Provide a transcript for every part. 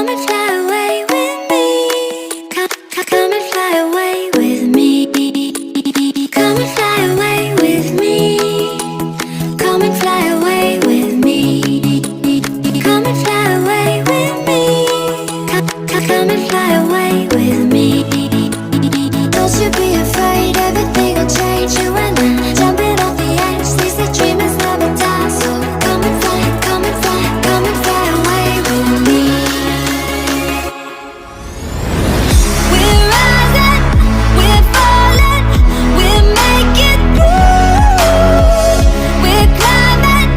Come and fly away with me. Come and fly away with me. Come and fly away with me. Come and fly away with me. Come and fly away with me. Come and fly away with me. Don't you be afraid, everything will change. You and I, jumping off the edge. They say dreamers never die. So come and fly, come and fly, come and fly away with me. We're rising, we're falling, we're making through. We're climbing,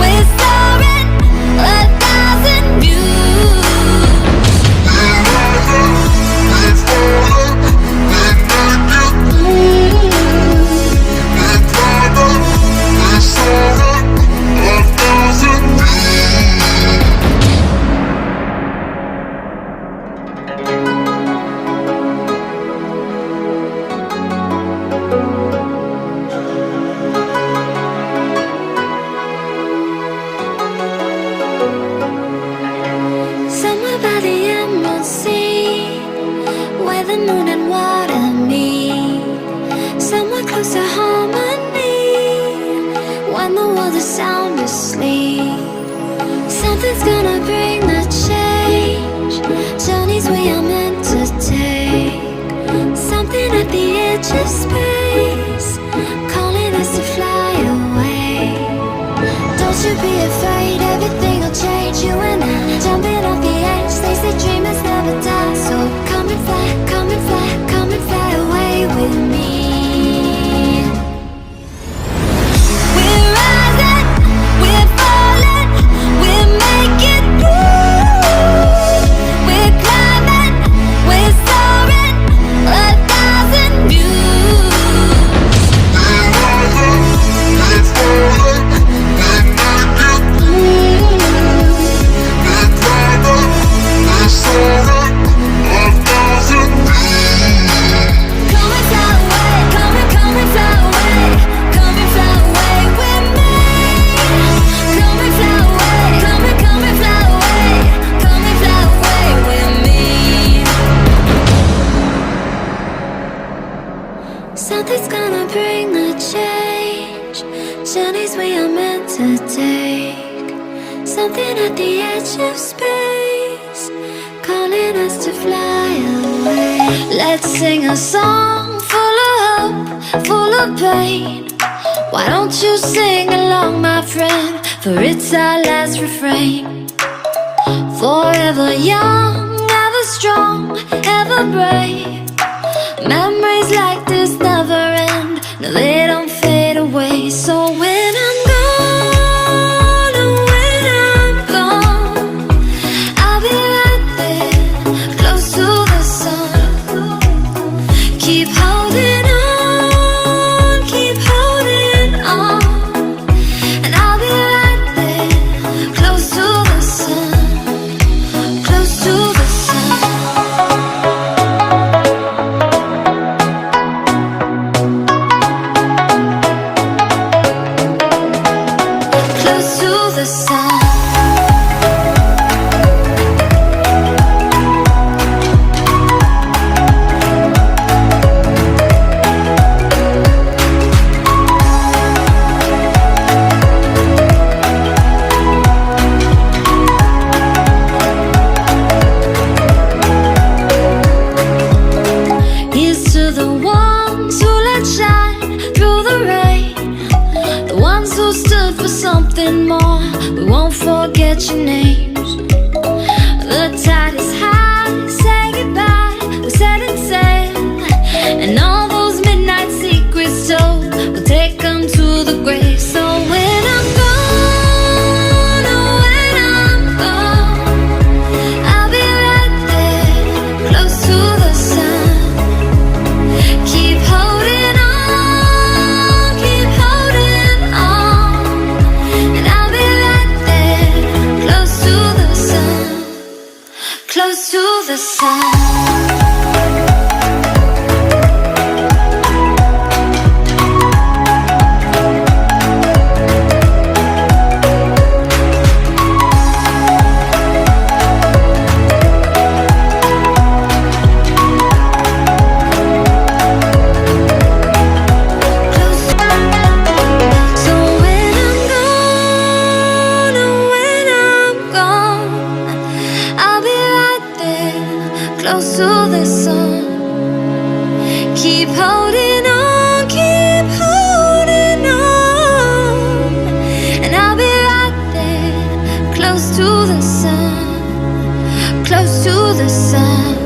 we're soaring, 1,000 views. We're rising, we're falling, we're making through. We're climbing, we're soaring, 1,000 views. Somewhere by the emerald sea, where the moon and water meet. Somewhere close to harmony, when the world is sound asleep. Something's gonna bring the change, journeys we are meant to take. Something at the edge of space, calling us to fly away. Don't you be afraid, everything will change. You and I, jumping off the edge. They say dreamers never die. So come and fly, come and fly, come and fly away with me. We're rising, we're falling, we're making through. We're climbing, we're soaring, 1,000 views. We're rising, we're falling, we're making through. We're climbing, we're soaring, 1,000 views. Come and fly away, come and fly away, come and fly away with me. Come and fly away, come and fly away, come and fly away with me. Something's gonna bring the change, journeys we are meant to take. Something at the edge of space, calling us to fly away. Let's sing a song full of hope, full of pain. Why don't you sing along, my friend? For it's our last refrain. Forever young, ever strong, ever brave. Memories like this never end, no, they don't fade away. So when I'm gone, oh, when I'm gone, I'll be right there, close to the sun. Keep holding on, keep holding on, and I'll be right there, close to the sun, close to the sun. Close to the sun. Here's to the ones who let shine through the rain, the ones who stood for something more. We won't forget your names. The tide is high, say goodbye, we're setting sail, and all those midnight secrets told, we'll take them to the grave. So when I'm gone, oh, when I'm gone, I'll be right there, close to the sun. Keep holding on, and I'll be right there, close to the sun, close to the sun. close to the sun. Keep holding on, keep holding on, and I'll be right there, close to the sun, close to the sun.